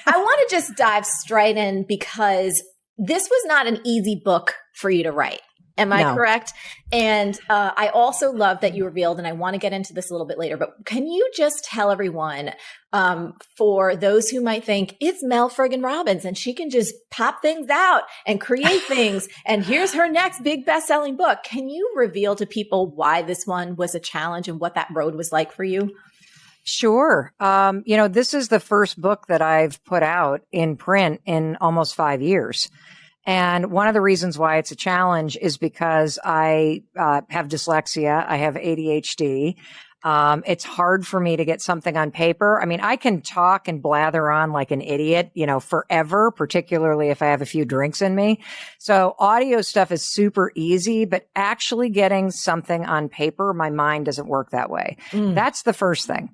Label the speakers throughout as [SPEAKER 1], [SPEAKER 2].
[SPEAKER 1] I want to just dive straight in because this was not an easy book for you to write. Am I correct? And I also love that you revealed, and I want to get into this a little bit later, but can you just tell everyone, for those who might think it's Mel friggin' Robbins and she can just pop things out and create things, and here's her next big best-selling book. Can you reveal to people why this one was a challenge and what that road was like for you?
[SPEAKER 2] Sure. This is the first book that I've put out in print in almost 5 years. And one of the reasons why it's a challenge is because I have dyslexia. I have ADHD. It's hard for me to get something on paper. I mean, I can talk and blather on like an idiot, forever, particularly if I have a few drinks in me. So audio stuff is super easy, but actually getting something on paper, my mind doesn't work that way. That's the first thing.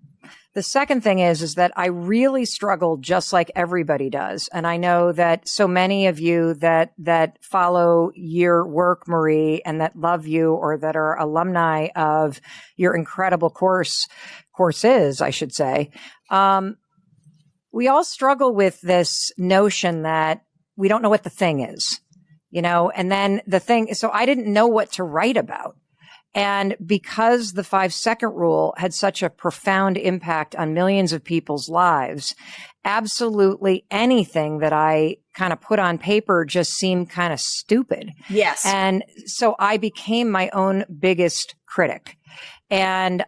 [SPEAKER 2] The second thing is that I really struggle just like everybody does. And I know that so many of you that follow your work, Marie, and that love you or that are alumni of your incredible courses, I should say. We all struggle with this notion that we don't know what the thing is, and then so I didn't know what to write about. And because the 5-second rule had such a profound impact on millions of people's lives, absolutely anything that I kind of put on paper just seemed kind of stupid.
[SPEAKER 1] Yes.
[SPEAKER 2] And so I became my own biggest critic. And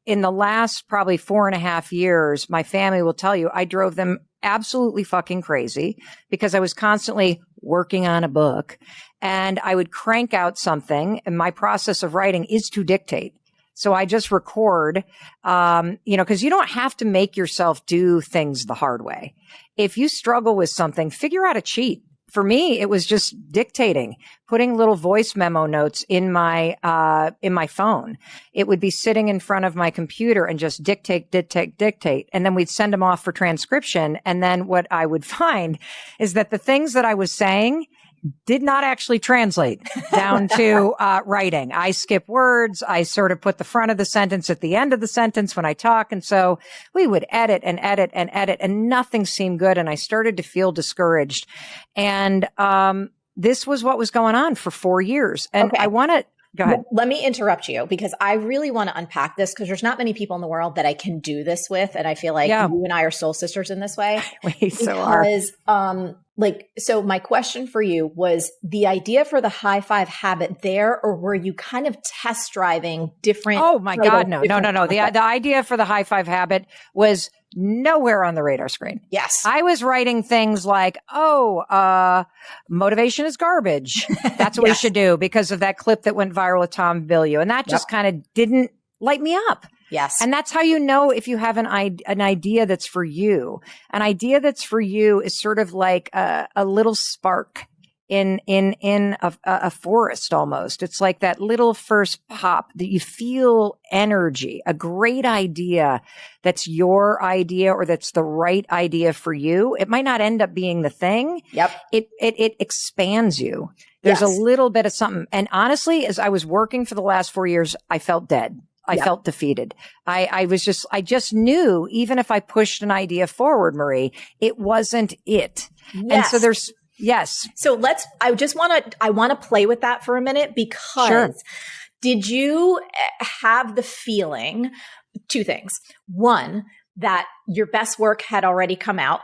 [SPEAKER 2] in the last probably 4.5 years, my family will tell you, I drove them absolutely fucking crazy because I was constantly working on a book. And I would crank out something, and my process of writing is to dictate. So I just record, because you don't have to make yourself do things the hard way. If you struggle with something, figure out a cheat. For me, it was just dictating, putting little voice memo notes in my phone. It would be sitting in front of my computer and just dictate. And then we'd send them off for transcription. And then what I would find is that the things that I was saying did not actually translate down to writing. I skip words. I sort of put the front of the sentence at the end of the sentence when I talk. And so we would edit and edit and edit, and nothing seemed good. And I started to feel discouraged. And this was what was going on for 4 years. And
[SPEAKER 1] okay.
[SPEAKER 2] I want to go ahead.
[SPEAKER 1] Let me interrupt you because I really want to unpack this because there's not many people in the world that I can do this with. And I feel like you and I are soul sisters in this way.
[SPEAKER 2] We so are.
[SPEAKER 1] So my question for you was the idea for the high five habit there, or were you kind of test driving different?
[SPEAKER 2] Oh my God, no. The idea for the high five habit was nowhere on the radar screen.
[SPEAKER 1] Yes.
[SPEAKER 2] I was writing things like, motivation is garbage. That's what we should do because of that clip that went viral with Tom Bilyeu. And that just kind of didn't light me up.
[SPEAKER 1] Yes.
[SPEAKER 2] And that's how you know if you have an idea that's for you. An idea that's for you is sort of like a little spark in a forest almost. It's like that little first pop that you feel energy, a great idea that's your idea or that's the right idea for you. It might not end up being the thing.
[SPEAKER 1] Yep.
[SPEAKER 2] It expands you. There's a little bit of something. And honestly, as I was working for the last 4 years, I felt dead. I felt defeated. I just knew even if I pushed an idea forward, Marie, it wasn't it.
[SPEAKER 1] Yes.
[SPEAKER 2] And so
[SPEAKER 1] So I want to play with that for a minute because did you have the feeling, two things. One, that your best work had already come out,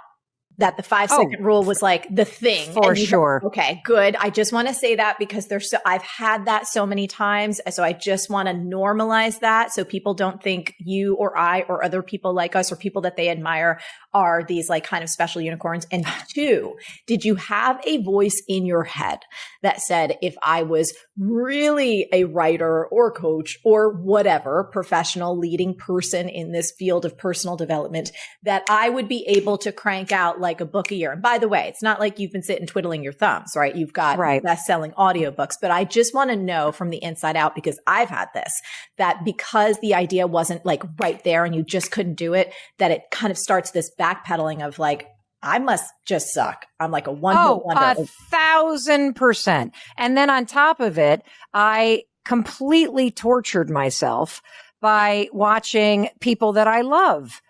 [SPEAKER 1] that the 5-second rule was like the thing.
[SPEAKER 2] For sure.
[SPEAKER 1] Okay, good. I just want to say that because I've had that so many times. So I just want to normalize that so people don't think you or I or other people like us or people that they admire are these like kind of special unicorns. And two, did you have a voice in your head that said, if I was really a writer or coach or whatever professional leading person in this field of personal development, that I would be able to crank out like a book a year? And by the way, it's not like you've been sitting twiddling your thumbs, right? You've got best-selling audiobooks, but I just want to know from the inside out, because I've had this, that because the idea wasn't like right there and you just couldn't do it, that it kind of starts this backpedaling of like, I must just suck. I'm like a one-hit wonder.
[SPEAKER 2] 1,000%. And then on top of it, I completely tortured myself by watching people that I love,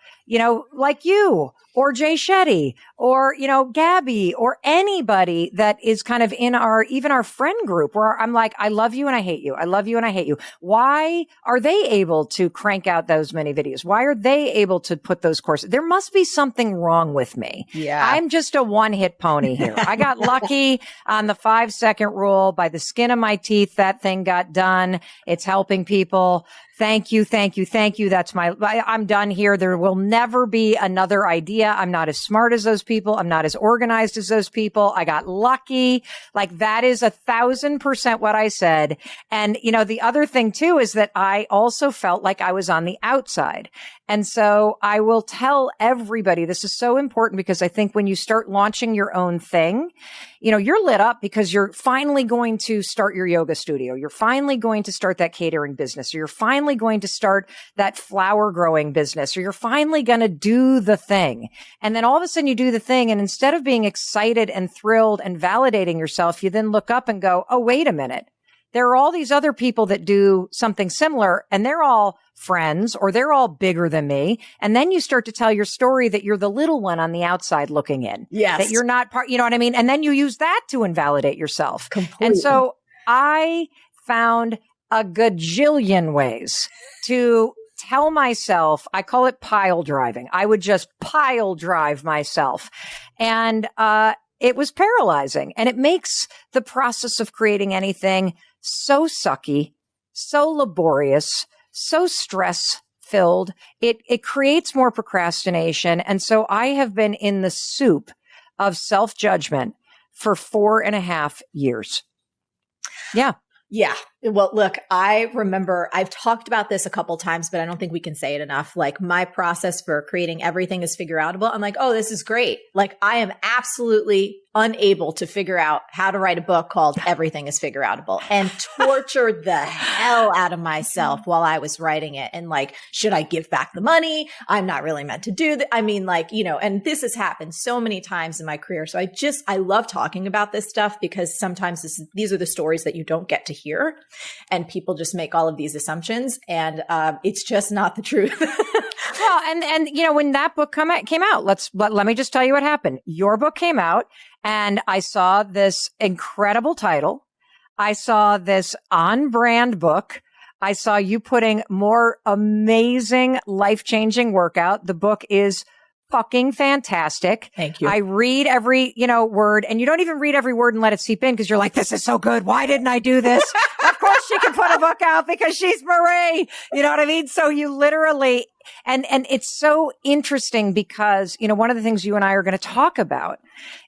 [SPEAKER 2] like you or Jay Shetty or, Gabby or anybody that is kind of in even our friend group where I'm like, I love you and I hate you. I love you and I hate you. Why are they able to crank out those many videos? Why are they able to put those courses? There must be something wrong with me.
[SPEAKER 1] Yeah.
[SPEAKER 2] I'm just a one-hit pony here. I got lucky on the 5-second rule by the skin of my teeth. That thing got done. It's helping people. Thank you. Thank you. Thank you. I'm done here. There will never be another idea. I'm not as smart as those people. I'm not as organized as those people. I got lucky. Like that is 1,000% what I said. And, the other thing too is that I also felt like I was on the outside. And so I will tell everybody, this is so important because I think when you start launching your own thing, you're lit up because you're finally going to start your yoga studio. You're finally going to start that catering business, or you're finally going to start that flower growing business, or you're finally going to do the thing. And then all of a sudden you do the thing. And instead of being excited and thrilled and validating yourself, you then look up and go, oh, wait a minute. There are all these other people that do something similar and they're all friends or they're all bigger than me. And then you start to tell your story that you're the little one on the outside looking in.
[SPEAKER 1] Yes.
[SPEAKER 2] That you're not part, you know what I mean? And then you use that to invalidate yourself.
[SPEAKER 1] Completely.
[SPEAKER 2] And so I found a gajillion ways to tell myself, I call it pile driving. I would just pile drive myself. And, it was paralyzing, and it makes the process of creating anything so sucky, so laborious, so stress filled. It creates more procrastination. And so I have been in the soup of self-judgment for 4.5 years. Yeah.
[SPEAKER 1] Yeah. Well, look, I remember I've talked about this a couple times, but I don't think we can say it enough. Like my process for creating everything is Figureoutable. I'm like, oh, this is great. Like I am absolutely unable to figure out how to write a book called Everything is Figureoutable and tortured the hell out of myself while I was writing it. And like, should I give back the money? I'm not really meant to do that. I mean, like, and this has happened so many times in my career. So I love talking about this stuff because sometimes these are the stories that you don't get to hear. And people just make all of these assumptions, and it's just not the truth.
[SPEAKER 2] Well, and when that book came out, let me just tell you what happened. Your book came out, and I saw this incredible title. I saw this on-brand book. I saw you putting more amazing, life-changing work out. The book is fucking fantastic.
[SPEAKER 1] Thank you.
[SPEAKER 2] I read every, word, and you don't even read every word and let it seep in because you're like, this is so good. Why didn't I do this? Of course she can put a book out because she's Marie. You know what I mean? So you literally, and it's so interesting because, one of the things you and I are going to talk about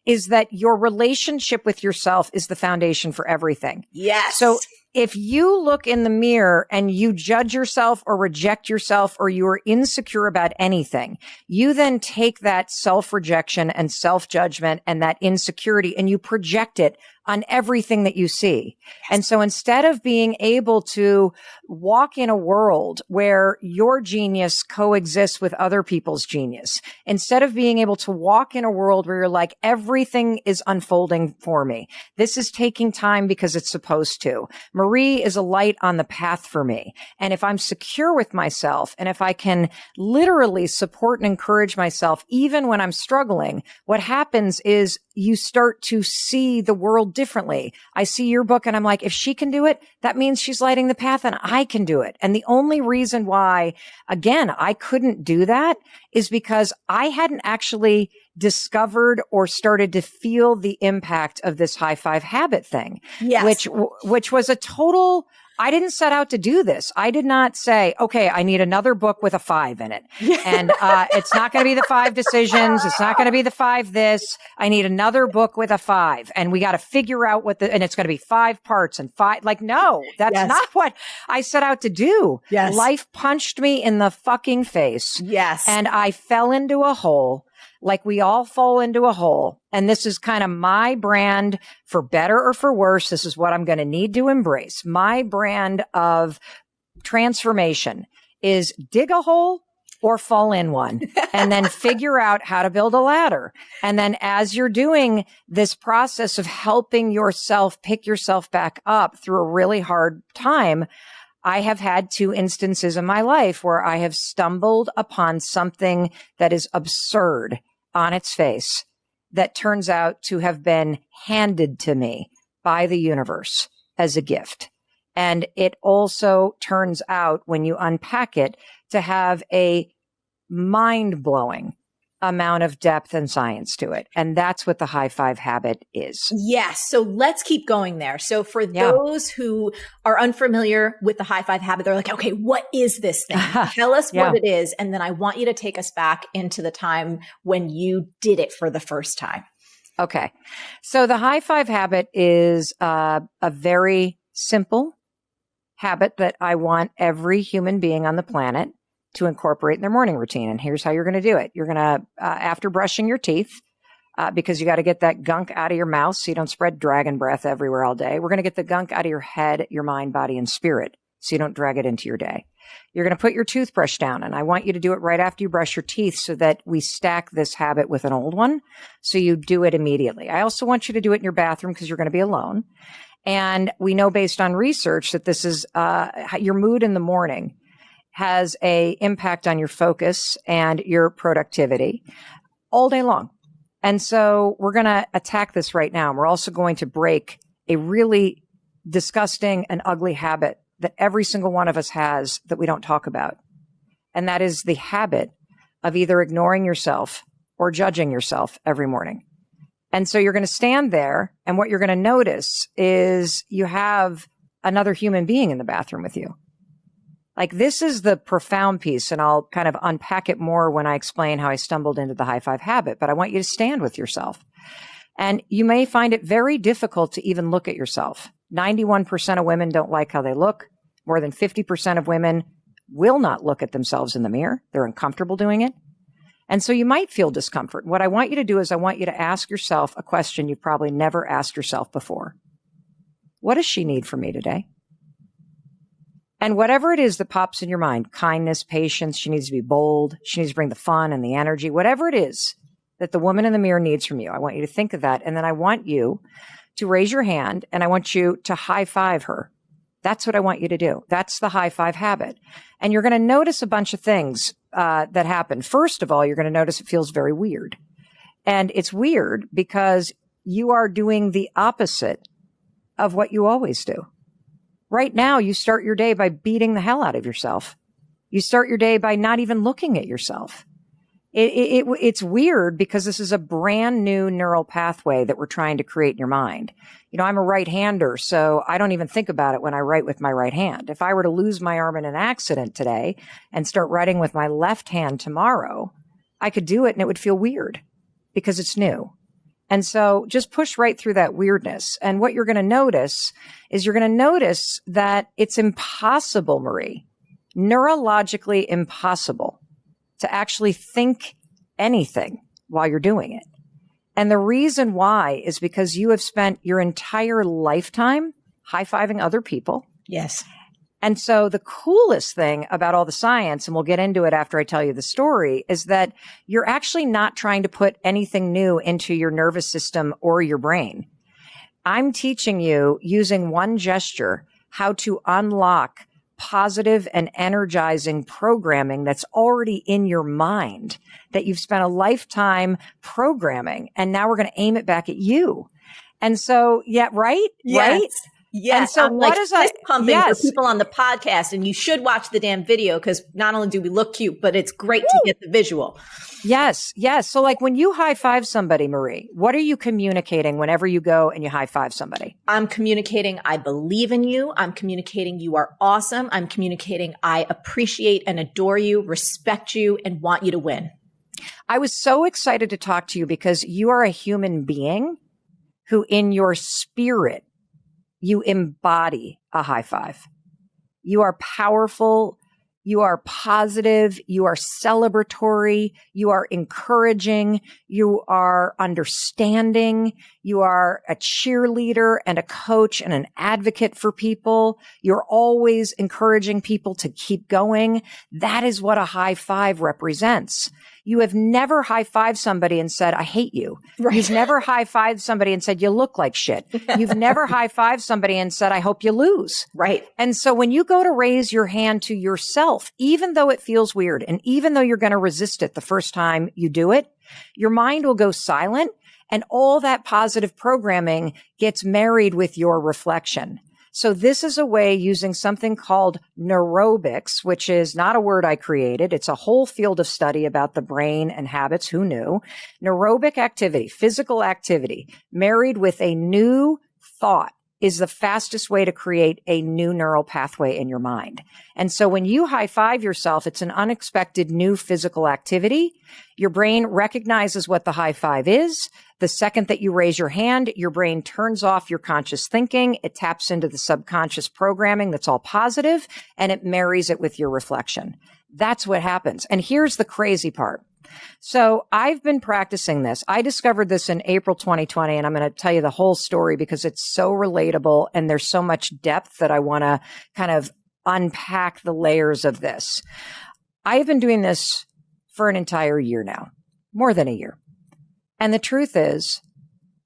[SPEAKER 2] is that your relationship with yourself is the foundation for everything.
[SPEAKER 1] Yes.
[SPEAKER 2] So if you look in the mirror and you judge yourself or reject yourself or you are insecure about anything, you then take that self-rejection and self-judgment and that insecurity and you project it on everything that you see. Yes. And so instead of being able to walk in a world where your genius coexists with other people's genius, instead of being able to walk in a world where you're like, everything is unfolding for me. This is taking time because it's supposed to. Marie is a light on the path for me. And if I'm secure with myself and if I can literally support and encourage myself, even when I'm struggling, what happens is you start to see the world differently. I see your book and I'm like, if she can do it, that means she's lighting the path and I can do it. And the only reason why, again, I couldn't do that is because I hadn't actually discovered or started to feel the impact of this high five habit thing,
[SPEAKER 1] yes.
[SPEAKER 2] which was a total, I didn't set out to do this. I did not say, okay, I need another book with a 5 in it. And it's not going to be the 5 decisions. It's not going to be the 5 this. I need another book with a 5. And we got to figure out and it's going to be 5 parts and 5. Like, no, that's
[SPEAKER 1] yes.
[SPEAKER 2] not what I set out to do.
[SPEAKER 1] Yes.
[SPEAKER 2] Life punched me in the fucking face.
[SPEAKER 1] Yes.
[SPEAKER 2] And I fell into a hole. Like we all fall into a hole. And this is kind of my brand, for better or for worse. This is what I'm going to need to embrace. My brand of transformation is dig a hole or fall in one and then figure out how to build a ladder. And then as you're doing this process of helping yourself pick yourself back up through a really hard time, I have had 2 instances in my life where I have stumbled upon something that is absurd. on its face that turns out to have been handed to me by the universe as a gift. And it also turns out, when you unpack it, to have a mind-blowing amount of depth and science to it. And that's what the high five habit is.
[SPEAKER 1] Yes. So let's keep going there. So for those who are unfamiliar with the high five habit, they're like, okay, what is this thing? Tell us what it is. And then I want you to take us back into the time when you did it for the first time.
[SPEAKER 2] Okay. So the high five habit is a very simple habit that I want every human being on the planet to incorporate in their morning routine. And here's how you're going to do it. You're going to, after brushing your teeth, because you got to get that gunk out of your mouth so you don't spread dragon breath everywhere all day. We're going to get the gunk out of your head, your mind, body, and spirit so you don't drag it into your day. You're going to put your toothbrush down, and I want you to do it right after you brush your teeth so that we stack this habit with an old one. So you do it immediately. I also want you to do it in your bathroom because you're going to be alone. And we know based on research that this is your mood in the morning has a impact on your focus and your productivity all day long. And so we're going to attack this right now. And we're also going to break a really disgusting and ugly habit that every single one of us has that we don't talk about. And that is the habit of either ignoring yourself or judging yourself every morning. And so you're going to stand there, and what you're going to notice is you have another human being in the bathroom with you. Like, this is the profound piece, and I'll kind of unpack it more when I explain how I stumbled into the high five habit, but I want you to stand with yourself. And you may find it very difficult to even look at yourself. 91% of women don't like how they look. More than 50% of women will not look at themselves in the mirror. They're uncomfortable doing it. And so you might feel discomfort. What I want you to do is I want you to ask yourself a question you've probably never asked yourself before. What does she need from me today? And whatever it is that pops in your mind, kindness, patience, she needs to be bold, she needs to bring the fun and the energy, whatever it is that the woman in the mirror needs from you, I want you to think of that. And then I want you to raise your hand, and I want you to high five her. That's what I want you to do. That's the high five habit. And you're going to notice a bunch of things that happen. First of all, you're going to notice it feels very weird. And it's weird because you are doing the opposite of what you always do. Right now, you start your day by beating the hell out of yourself. You start your day by not even looking at yourself. It's weird because this is a brand new neural pathway that we're trying to create in your mind. You know, I'm a right-hander, so I don't even think about it when I write with my right hand. If I were to lose my arm in an accident today and start writing with my left hand tomorrow, I could do it and it would feel weird because it's new. And so just push right through that weirdness. And what you're going to notice is you're going to notice that it's impossible, Marie, neurologically impossible to actually think anything while you're doing it. And the reason why is because you have spent your entire lifetime high-fiving other people.
[SPEAKER 1] Yes.
[SPEAKER 2] And so the coolest thing about all the science, and we'll get into it after I tell you the story, is that you're actually not trying to put anything new into your nervous system or your brain. I'm teaching you using one gesture how to unlock positive and energizing programming that's already in your mind that you've spent a lifetime programming. And now we're going to aim it back at you. And so, yeah, right?
[SPEAKER 1] Yes.
[SPEAKER 2] Right?
[SPEAKER 1] Yes.
[SPEAKER 2] And so
[SPEAKER 1] I'm
[SPEAKER 2] what
[SPEAKER 1] like
[SPEAKER 2] is
[SPEAKER 1] fist pumping
[SPEAKER 2] yes.
[SPEAKER 1] for people on the podcast, and you should watch the damn video because not only do we look cute, but it's great to get the visual.
[SPEAKER 2] Yes. Yes. So like when you high five somebody, Marie, what are you communicating whenever you go and you high five somebody?
[SPEAKER 1] I'm communicating, I believe in you. I'm communicating, you are awesome. I'm communicating, I appreciate and adore you, respect you, and want you to win.
[SPEAKER 2] I was so excited to talk to you because you are a human being who in your spirit, you embody a high five. You are powerful. You are positive. You are celebratory. You are encouraging. You are understanding. You are a cheerleader and a coach and an advocate for people. You're always encouraging people to keep going. That is what a high five represents. You have never high-fived somebody and said, I hate you. Right. You've never high-fived somebody and said, you look like shit. You've never high-fived somebody and said, I hope you lose.
[SPEAKER 1] Right.
[SPEAKER 2] And so when you go to raise your hand to yourself, even though it feels weird and even though you're going to resist it the first time you do it, your mind will go silent, and all that positive programming gets married with your reflection. So this is a way using something called neurobics, which is not a word I created. It's a whole field of study about the brain and habits. Who knew? Neurobic activity, physical activity, married with a new thought is the fastest way to create a new neural pathway in your mind. And so when you high five yourself, it's an unexpected new physical activity. Your brain recognizes what the high five is. The second that you raise your hand, your brain turns off your conscious thinking. It taps into the subconscious programming that's all positive, and it marries it with your reflection. That's what happens. And here's the crazy part. So I've been practicing this. I discovered this in April 2020, and I'm going to tell you the whole story because it's so relatable and there's so much depth that I want to kind of unpack the layers of this. I've been doing this for an entire year now, more than a year. And the truth is,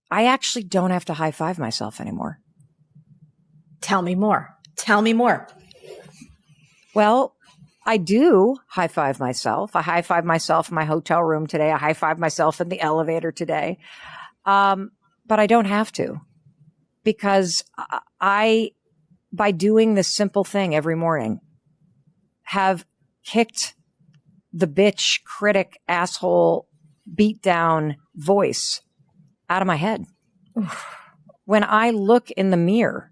[SPEAKER 2] I actually don't have to high five myself anymore.
[SPEAKER 1] Tell me more. Tell me more.
[SPEAKER 2] Well, I do high five myself. I high five myself in my hotel room today. I high five myself in the elevator today. But I don't have to, because by doing this simple thing every morning, have kicked the bitch, critic, asshole, beat down voice out of my head. When I look in the mirror,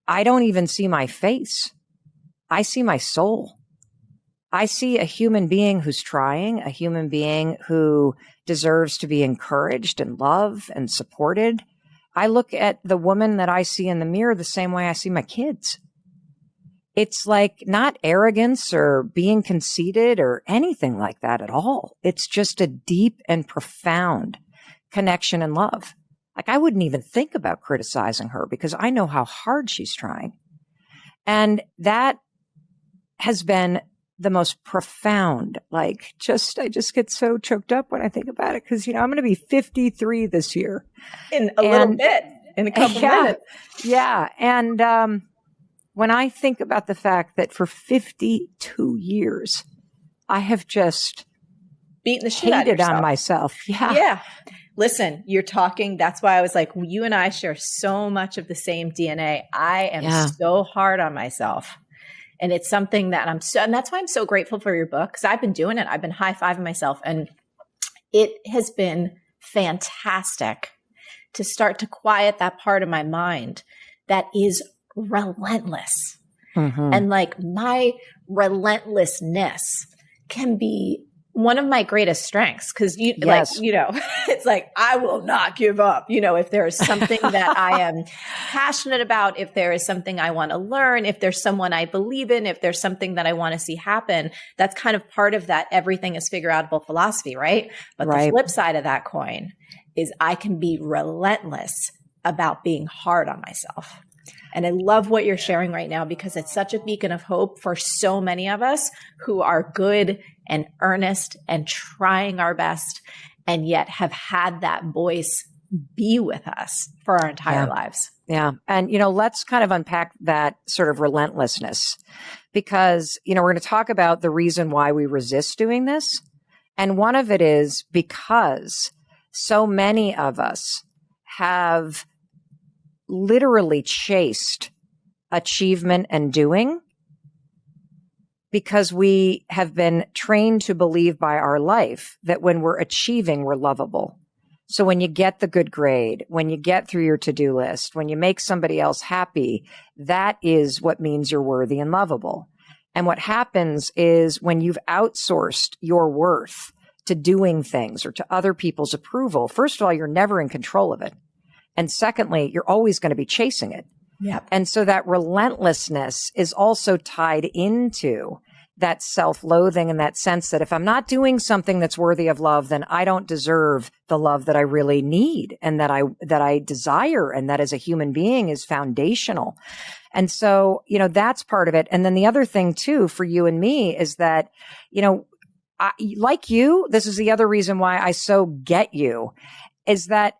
[SPEAKER 2] I don't even see my face. I see my soul. I see a human being who's trying, a human being who deserves to be encouraged and loved and supported. I look at the woman that I see in the mirror the same way I see my kids. It's like not arrogance or being conceited or anything like that at all. It's just a deep and profound connection and love. Like I wouldn't even think about criticizing her because I know how hard she's trying. And that has been the most profound, I just get so choked up when I think about it. Cause I'm going to be 53 this year.
[SPEAKER 1] In a little bit, in a couple minutes.
[SPEAKER 2] Yeah. And, when I think about the fact that for 52 years, I have just
[SPEAKER 1] beaten the shit out of yourself.
[SPEAKER 2] On myself. Yeah.
[SPEAKER 1] Yeah. Listen, you're talking. That's why I was like, you and I share so much of the same DNA. I am so hard on myself. And it's something that and that's why I'm so grateful for your book, because I've been doing it. I've been high-fiving myself, and it has been fantastic to start to quiet that part of my mind that is relentless. Mm-hmm. And my relentlessness can be one of my greatest strengths, because it's like, I will not give up. If there is something that I am passionate about, if there is something I want to learn, if there's someone I believe in, if there's something that I want to see happen, that's kind of part of that everything is figureoutable philosophy, right? But the flip side of that coin is I can be relentless about being hard on myself. And I love what you're sharing right now, because it's such a beacon of hope for so many of us who are good and earnest and trying our best, and yet have had that voice be with us for our entire lives.
[SPEAKER 2] Yeah. And, let's kind of unpack that sort of relentlessness, because, we're going to talk about the reason why we resist doing this. And one of it is because so many of us have literally chased achievement and doing because we have been trained to believe by our life that when we're achieving, we're lovable. So when you get the good grade, when you get through your to-do list, when you make somebody else happy, that is what means you're worthy and lovable. And what happens is when you've outsourced your worth to doing things or to other people's approval, first of all, you're never in control of it. And secondly, you're always going to be chasing it.
[SPEAKER 1] Yep.
[SPEAKER 2] And so that relentlessness is also tied into that self-loathing and that sense that if I'm not doing something that's worthy of love, then I don't deserve the love that I really need and that I desire, and that as a human being is foundational. And so, that's part of it. And then the other thing too, for you and me, is that, like you, this is the other reason why I so get you, is that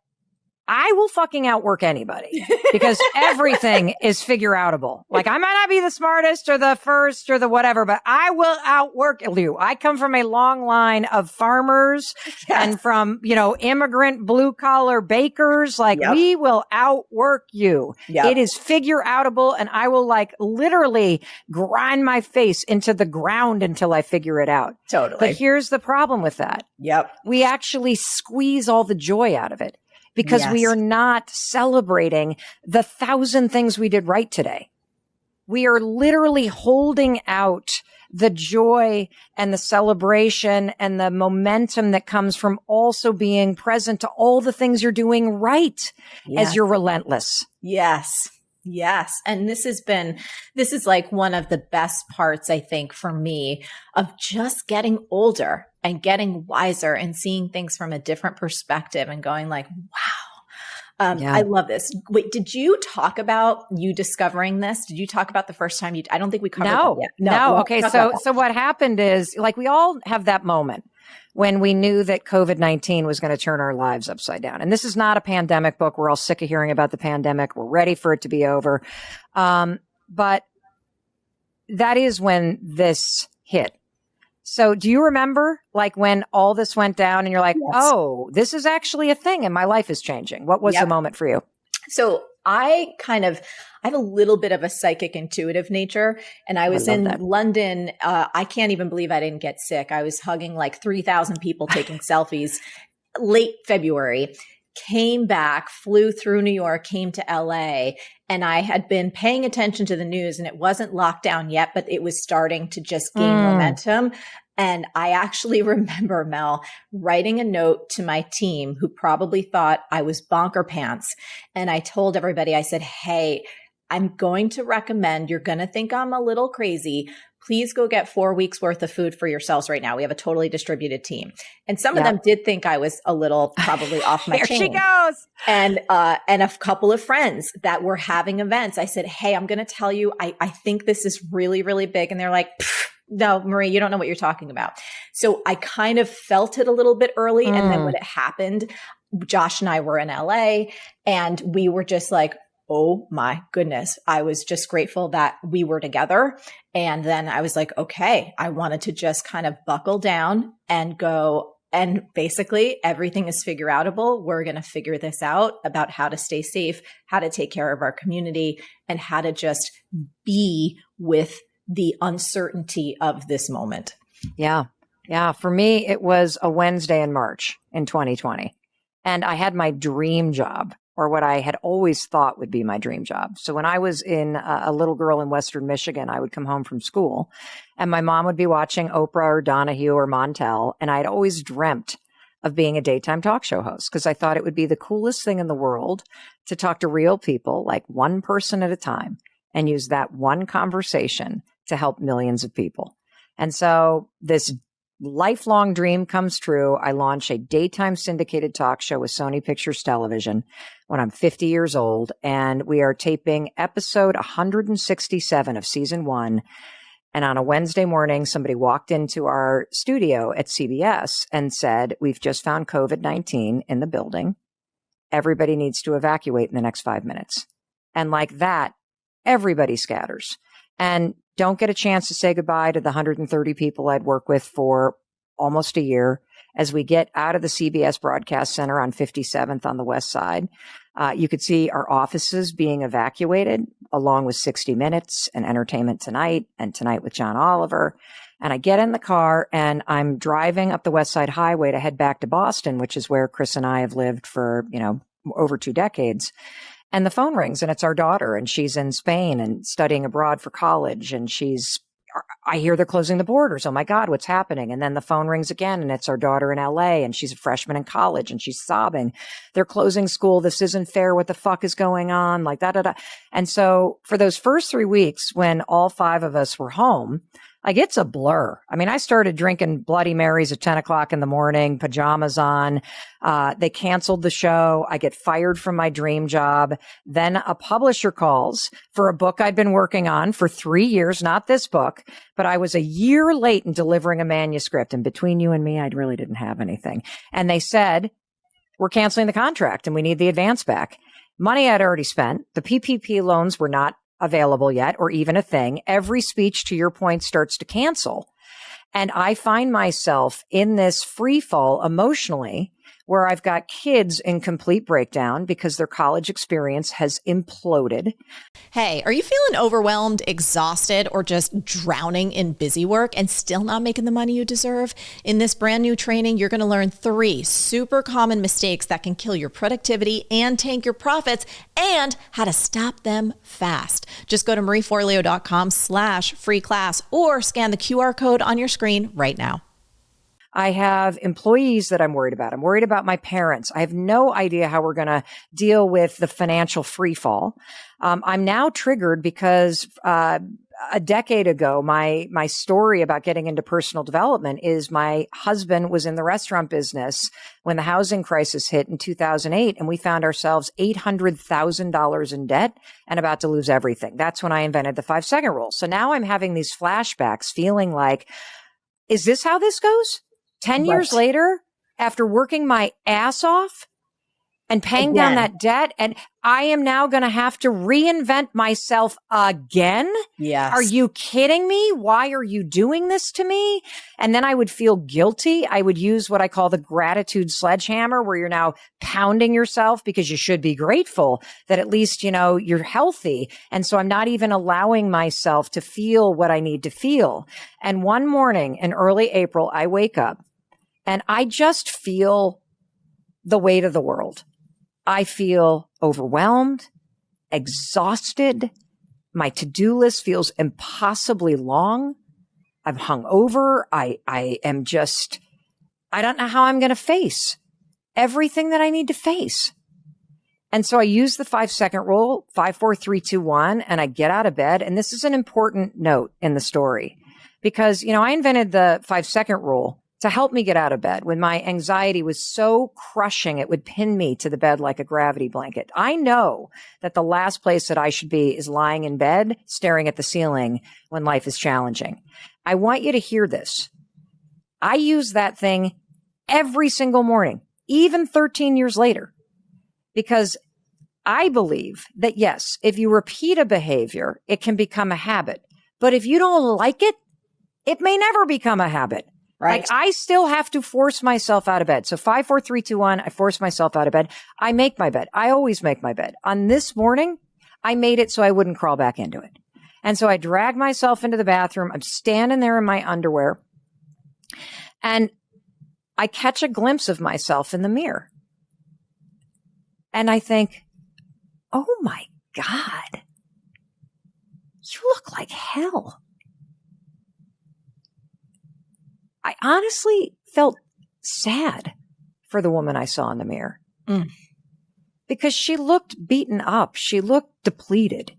[SPEAKER 2] I will fucking outwork anybody because everything is figureoutable. Like I might not be the smartest or the first or the whatever, but I will outwork you. I come from a long line of farmers and from, immigrant blue collar bakers. Like we will outwork you. It is figureoutable, and I will like literally grind my face into the ground until I figure it out.
[SPEAKER 1] Totally.
[SPEAKER 2] But here's the problem with that. We actually squeeze all the joy out of it. Because we are not celebrating the 1,000 things we did right today. We are literally holding out the joy and the celebration and the momentum that comes from also being present to all the things you're doing right as you're relentless.
[SPEAKER 1] Yes. And this is like one of the best parts, I think, for me of just getting older and getting wiser and seeing things from a different perspective and going like, wow, I love this. Wait, did you talk about you discovering this? Did you talk about the first time I don't think we covered that yet.
[SPEAKER 2] No. Okay. So what happened is like, we all have that moment when we knew that COVID-19 was going to turn our lives upside down. And this is not a pandemic book. We're all sick of hearing about the pandemic. We're ready for it to be over. But that is when this hit. So do you remember like when all this went down and you're like, oh, this is actually a thing and my life is changing? What was the moment for you?
[SPEAKER 1] So I have a little bit of a psychic intuitive nature, and I was in London. I can't even believe I didn't get sick. I was hugging like 3,000 people taking selfies late February, came back, flew through New York, came to LA, and I had been paying attention to the news, and it wasn't locked down yet, but it was starting to just gain momentum. And I actually remember, Mel, writing a note to my team who probably thought I was bonker pants. And I told everybody, I said, hey, I'm going to recommend, you're going to think I'm a little crazy. Please go get 4 weeks worth of food for yourselves right now. We have a totally distributed team. And some of them did think I was a little probably off my chain.
[SPEAKER 2] Here she goes.
[SPEAKER 1] And a couple of friends that were having events, I said, hey, I'm going to tell you, I think this is really, really big. And they're like, no, Marie, you don't know what you're talking about. So I kind of felt it a little bit early. And then when it happened, Josh and I were in LA and we were just like, oh my goodness. I was just grateful that we were together. And then I was like, okay, I wanted to just kind of buckle down and go. And basically everything is figureoutable. We're going to figure this out about how to stay safe, how to take care of our community, and how to just be with the uncertainty of this moment.
[SPEAKER 2] Yeah. For me, it was a Wednesday in March in 2020. And I had my dream job, or what I had always thought would be my dream job. So when I was a little girl in Western Michigan, I would come home from school and my mom would be watching Oprah or Donahue or Montel. And I'd always dreamt of being a daytime talk show host because I thought it would be the coolest thing in the world to talk to real people, like one person at a time, and use that one conversation to help millions of people. And so this lifelong dream comes true. I launch a daytime syndicated talk show with Sony Pictures Television when I'm 50 years old. And we are taping episode 167 of season 1. And on a Wednesday morning, somebody walked into our studio at CBS and said, we've just found COVID-19 in the building. Everybody needs to evacuate in the next 5 minutes. And like that, everybody scatters and don't get a chance to say goodbye to the 130 people I'd worked with for almost a year. As we get out of the CBS Broadcast Center on 57th on the west side, you could see our offices being evacuated along with 60 Minutes and Entertainment Tonight and Tonight with John Oliver. And I get in the car and I'm driving up the West Side Highway to head back to Boston, which is where Chris and I have lived for, over 2 decades. And the phone rings and it's our daughter and she's in Spain and studying abroad for college. And I hear they're closing the borders. Oh my God, what's happening? And then the phone rings again and it's our daughter in LA and she's a freshman in college and she's sobbing. They're closing school. This isn't fair. What the fuck is going on? Like da. And so for those first 3 weeks when all 5 of us were home, like it's a blur. I mean, I started drinking Bloody Marys at 10 o'clock in the morning, pajamas on. They canceled the show. I get fired from my dream job. Then a publisher calls for a book I'd been working on for 3 years, not this book, but I was a year late in delivering a manuscript. And between you and me, I really didn't have anything. And they said, we're canceling the contract and we need the advance back. Money I'd already spent. The PPP loans were not available yet or even a thing. Every speech, to your point, starts to cancel. And I find myself in this free fall emotionally where I've got kids in complete breakdown because their college experience has imploded.
[SPEAKER 3] Hey, are you feeling overwhelmed, exhausted, or just drowning in busy work and still not making the money you deserve? In this brand new training, you're going to learn 3 super common mistakes that can kill your productivity and tank your profits, and how to stop them fast. Just go to marieforleo.com/free class or scan the QR code on your screen right now.
[SPEAKER 2] I have employees that I'm worried about. I'm worried about my parents. I have no idea how we're going to deal with the financial free fall. I'm now triggered because a decade ago, my story about getting into personal development is my husband was in the restaurant business when the housing crisis hit in 2008, and we found ourselves $800,000 in debt and about to lose everything. That's when I invented the 5-second rule. So now I'm having these flashbacks feeling like, is this how this goes? 10 years later, after working my ass off and paying down that debt, and I am now going to have to reinvent myself again?
[SPEAKER 1] Yes.
[SPEAKER 2] Are you kidding me? Why are you doing this to me? And then I would feel guilty. I would use what I call the gratitude sledgehammer, where you're now pounding yourself because you should be grateful that at least, you're healthy. And so I'm not even allowing myself to feel what I need to feel. And one morning in early April, I wake up and I just feel the weight of the world. I feel overwhelmed, exhausted. My to-do list feels impossibly long. I'm hungover. I don't know how I'm going to face everything that I need to face. And so I use the 5-second rule, 5, 4, 3, 2, 1, and I get out of bed. And this is an important note in the story because, I invented the 5-second rule to help me get out of bed when my anxiety was so crushing, it would pin me to the bed like a gravity blanket. I know that the last place that I should be is lying in bed, staring at the ceiling when life is challenging. I want you to hear this. I use that thing every single morning, even 13 years later, because I believe that yes, if you repeat a behavior, it can become a habit. But if you don't like it, it may never become a habit. Right. Like I still have to force myself out of bed. So 5, 4, 3, 2, 1, I force myself out of bed. I make my bed. I always make my bed. On this morning, I made it so I wouldn't crawl back into it. And so I drag myself into the bathroom. I'm standing there in my underwear and I catch a glimpse of myself in the mirror. And I think, oh my God, you look like hell. I honestly felt sad for the woman I saw in the mirror because she looked beaten up. She looked depleted.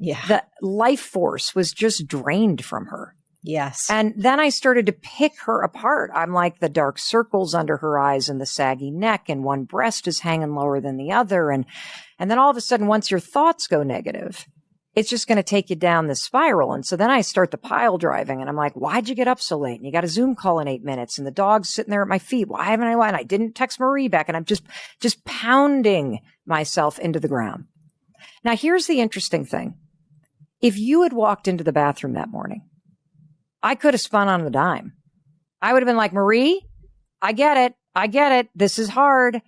[SPEAKER 1] Yeah.
[SPEAKER 2] The life force was just drained from her.
[SPEAKER 1] Yes.
[SPEAKER 2] And then I started to pick her apart. I'm like the dark circles under her eyes and the saggy neck, and one breast is hanging lower than the other. And then all of a sudden, once your thoughts go negative, it's just going to take you down the spiral. And so then I start the pile driving and I'm like, why'd you get up so late? And you got a Zoom call in 8 minutes and the dog's sitting there at my feet. Why haven't I? And I didn't text Marie back. And I'm just pounding myself into the ground. Now, here's the interesting thing. If you had walked into the bathroom that morning, I could have spun on the dime. I would have been like, Marie, I get it. This is hard.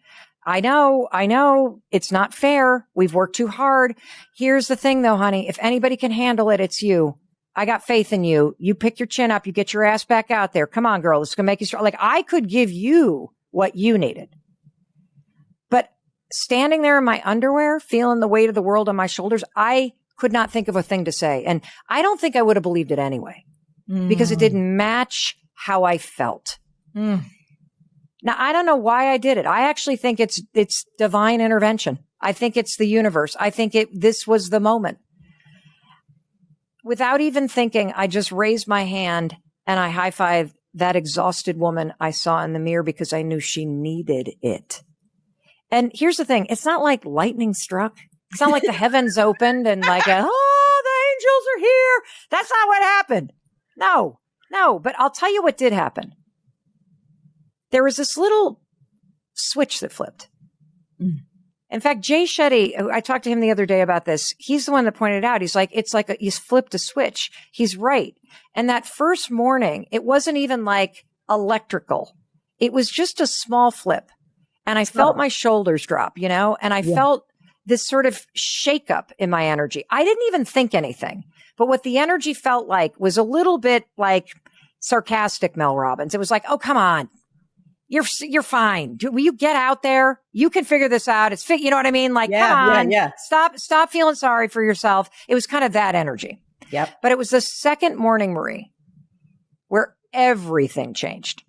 [SPEAKER 2] I know. It's not fair. We've worked too hard. Here's the thing though, honey. If anybody can handle it, it's you. I got faith in you. You pick your chin up. You get your ass back out there. Come on, girl. This is going to make you strong. Like I could give you what you needed. But standing there in my underwear, feeling the weight of the world on my shoulders, I could not think of a thing to say. And I don't think I would have believed it anyway because it didn't match how I felt. Now, I don't know why I did it. I actually think it's divine intervention. I think it's the universe. I think this was the moment. Without even thinking, I just raised my hand and I high-fived that exhausted woman I saw in the mirror because I knew she needed it. And here's the thing. It's not like lightning struck. It's not like the heavens opened and like, the angels are here. That's not what happened. No. But I'll tell you what did happen. There was this little switch that flipped. In fact, Jay Shetty, I talked to him the other day about this. He's the one that pointed out. He's like, it's like he's flipped a switch. He's right. And that first morning, it wasn't even like electrical. It was just a small flip. And I felt my shoulders drop, and I felt this sort of shakeup in my energy. I didn't even think anything. But what the energy felt like was a little bit like sarcastic Mel Robbins. It was like, oh, come on. You're fine. Will you get out there? You can figure this out. You know what I mean? Like, come on. Stop feeling sorry for yourself. It was kind of that energy.
[SPEAKER 1] Yep.
[SPEAKER 2] But it was the second morning, Marie, where everything changed.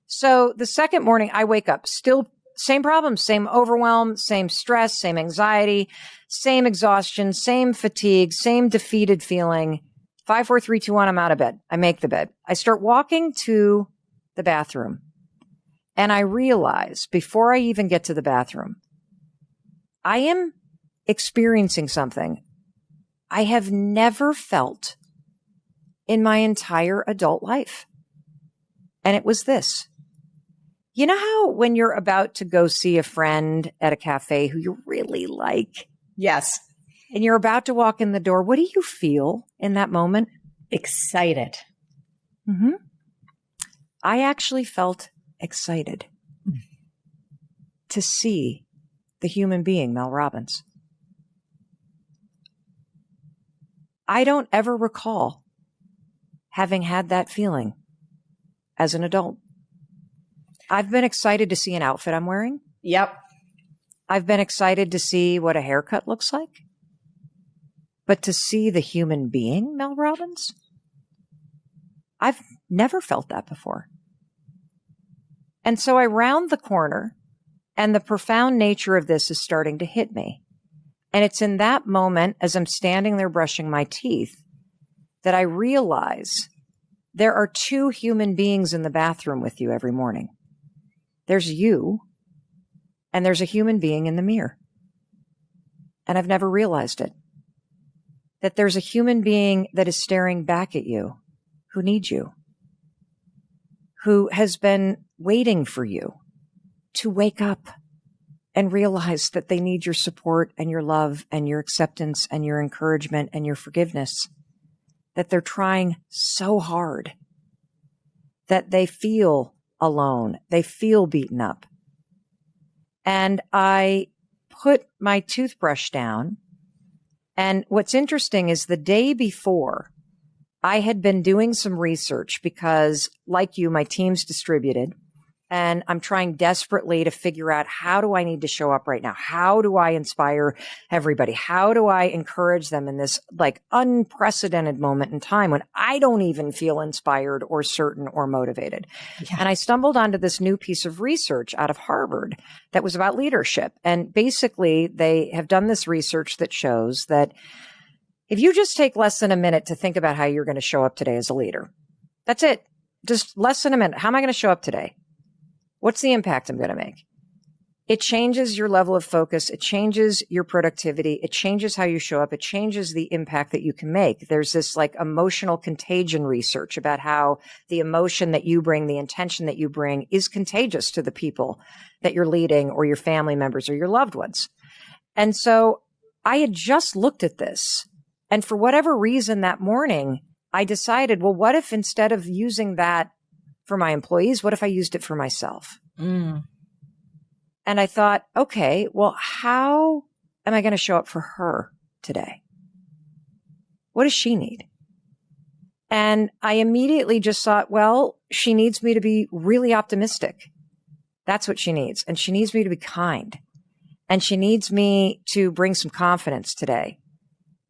[SPEAKER 2] So the second morning I wake up, still same problems, same overwhelm, same stress, same anxiety, same exhaustion, same fatigue, same defeated feeling. 5, 4, 3, 2, 1, I'm out of bed. I make the bed. I start walking to the bathroom. And I realize before I even get to the bathroom, I am experiencing something I have never felt in my entire adult life. And it was this. You know how when you're about to go see a friend at a cafe who you really like?
[SPEAKER 1] Yes.
[SPEAKER 2] And you're about to walk in the door, what do you feel in that moment?
[SPEAKER 1] Excited.
[SPEAKER 2] Mm-hmm. I actually felt excited to see the human being, Mel Robbins. I don't ever recall having had that feeling as an adult. I've been excited to see an outfit I'm wearing.
[SPEAKER 1] Yep.
[SPEAKER 2] I've been excited to see what a haircut looks like. But to see the human being, Mel Robbins, I've never felt that before. And so I round the corner, and the profound nature of this is starting to hit me. And it's in that moment, as I'm standing there brushing my teeth, that I realize there are 2 human beings in the bathroom with you every morning. There's you, and there's a human being in the mirror. And I've never realized it. That there's a human being that is staring back at you, who needs you, who has been waiting for you to wake up and realize that they need your support and your love and your acceptance and your encouragement and your forgiveness, that they're trying so hard, that they feel alone, they feel beaten up. And I put my toothbrush down. And what's interesting is the day before, I had been doing some research because, like you, my team's distributed, and I'm trying desperately to figure out, how do I need to show up right now? How do I inspire everybody? How do I encourage them in this like unprecedented moment in time when I don't even feel inspired or certain or motivated? Yeah. And I stumbled onto this new piece of research out of Harvard that was about leadership. And basically, they have done this research that shows that if you just take less than a minute to think about how you're going to show up today as a leader, that's it. Just less than a minute. How am I going to show up today? What's the impact I'm going to make? It changes your level of focus. It changes your productivity. It changes how you show up. It changes the impact that you can make. There's this like emotional contagion research about how the emotion that you bring, the intention that you bring is contagious to the people that you're leading or your family members or your loved ones. And so I had just looked at this. And for whatever reason that morning, I decided, well, what if instead of using that for my employees, what if I used it for myself? And I thought, okay, well, how am I going to show up for her today? What does she need? And I immediately just thought, well, she needs me to be really optimistic. That's what she needs. And she needs me to be kind. And she needs me to bring some confidence today,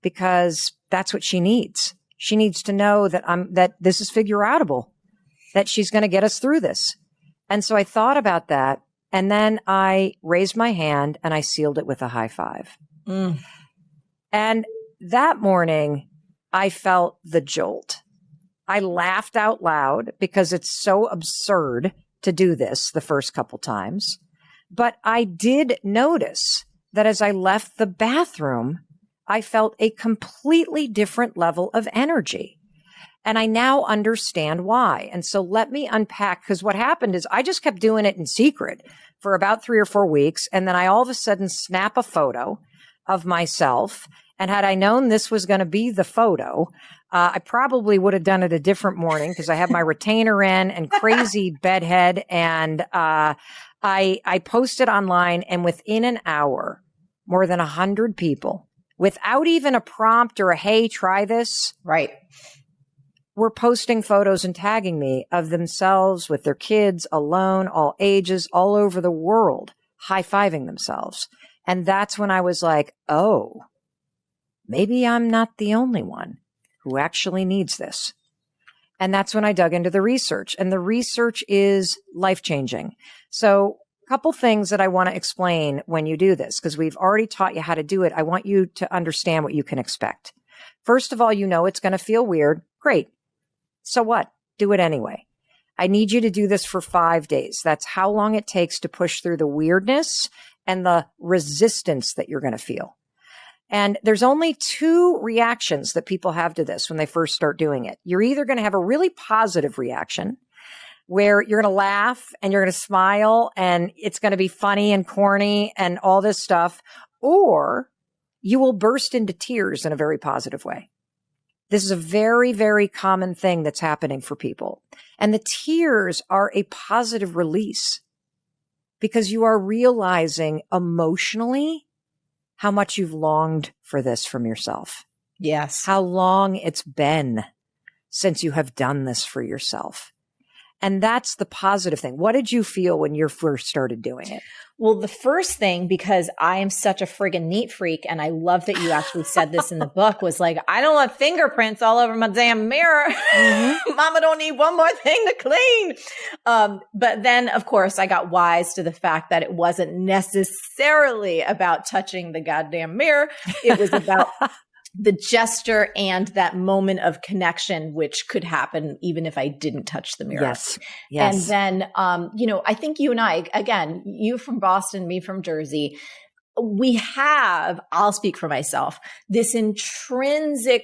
[SPEAKER 2] because that's what she needs. She needs to know that that this is figureoutable, that she's going to get us through this. And so I thought about that. And then I raised my hand and I sealed it with a high five. And that morning, I felt the jolt. I laughed out loud because it's so absurd to do this the first couple times. But I did notice that as I left the bathroom, I felt a completely different level of energy. And I now understand why. And so let me unpack, because what happened is I just kept doing it in secret for about 3 or 4 weeks. And then I all of a sudden snap a photo of myself. And had I known this was going to be the photo, I probably would have done it a different morning because I have my retainer in and crazy bedhead. And I posted online, and within an hour, more than 100 people, without even a prompt or a, hey, try this.
[SPEAKER 1] Right.
[SPEAKER 2] Were posting photos and tagging me of themselves with their kids alone, all ages, all over the world, high-fiving themselves. And that's when I was like, oh, maybe I'm not the only one who actually needs this. And that's when I dug into the research. And the research is life-changing. So a couple things that I want to explain when you do this, because we've already taught you how to do it. I want you to understand what you can expect. First of all, you know it's going to feel weird. Great. So what? Do it anyway. I need you to do this for 5 days. That's how long it takes to push through the weirdness and the resistance that you're going to feel. And there's only 2 reactions that people have to this when they first start doing it. You're either going to have a really positive reaction where you're going to laugh and you're going to smile and it's going to be funny and corny and all this stuff, or you will burst into tears in a very positive way. This is a very, very common thing that's happening for people. And the tears are a positive release because you are realizing emotionally how much you've longed for this from yourself.
[SPEAKER 1] Yes.
[SPEAKER 2] How long it's been since you have done this for yourself. And that's the positive thing. What did you feel when you first started doing it?
[SPEAKER 1] Well, the first thing, because I am such a friggin' neat freak, and I love that you actually said this in the book, was like, I don't want fingerprints all over my damn mirror. Mm-hmm. Mama don't need one more thing to clean. But then, of course, I got wise to the fact that it wasn't necessarily about touching the goddamn mirror. It was about the gesture and that moment of connection, which could happen even if I didn't touch the mirror.
[SPEAKER 2] Yes. Yes.
[SPEAKER 1] And then, I think you and I, again, you from Boston, me from Jersey, we have, I'll speak for myself, this intrinsic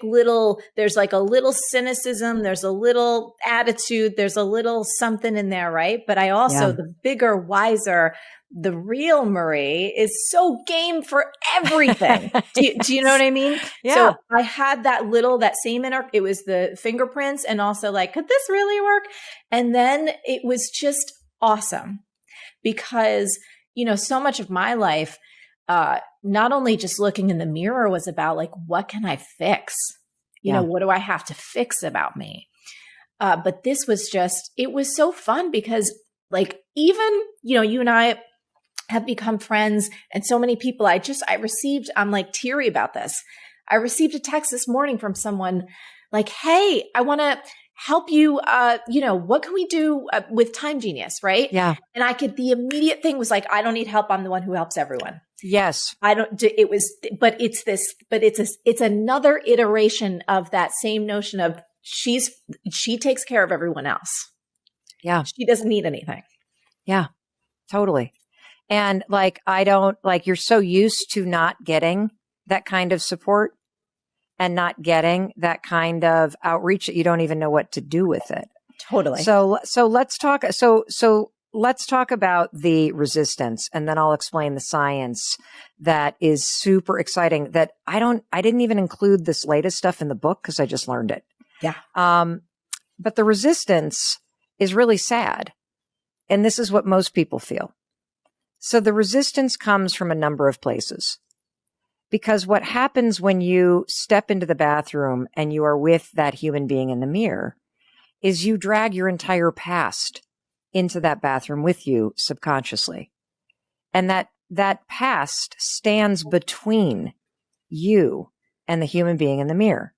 [SPEAKER 1] there's like a little cynicism, there's a little attitude, there's a little something in there, right? But I also, the bigger, wiser, the real Marie is so game for everything. Do you know what I mean?
[SPEAKER 2] Yeah.
[SPEAKER 1] So I had that same it was the fingerprints and also like, could this really work? And then it was just awesome because, so much of my life, not only just looking in the mirror was about like, what can I fix? What do I have to fix about me? But this was it was so fun because like, even, you and I have become friends and so many people I'm like teary about this. I received a text this morning from someone like, hey, I want to help you. What can we do with Time Genius? Right.
[SPEAKER 2] Yeah.
[SPEAKER 1] And the immediate thing was like, I don't need help. I'm the one who helps everyone.
[SPEAKER 2] Yes.
[SPEAKER 1] It's another iteration of that same notion of she takes care of everyone else.
[SPEAKER 2] Yeah.
[SPEAKER 1] She doesn't need anything.
[SPEAKER 2] Yeah, totally. And you're so used to not getting that kind of support and not getting that kind of outreach that you don't even know what to do with it.
[SPEAKER 1] Totally.
[SPEAKER 2] So let's talk. So let's talk about the resistance, and then I'll explain the science that is super exciting that I didn't even include this latest stuff in the book because I just learned it.
[SPEAKER 1] Yeah.
[SPEAKER 2] But the resistance is really sad. And this is what most people feel. So the resistance comes from a number of places. Because what happens when you step into the bathroom and you are with that human being in the mirror is you drag your entire past into that bathroom with you subconsciously. And that past stands between you and the human being in the mirror.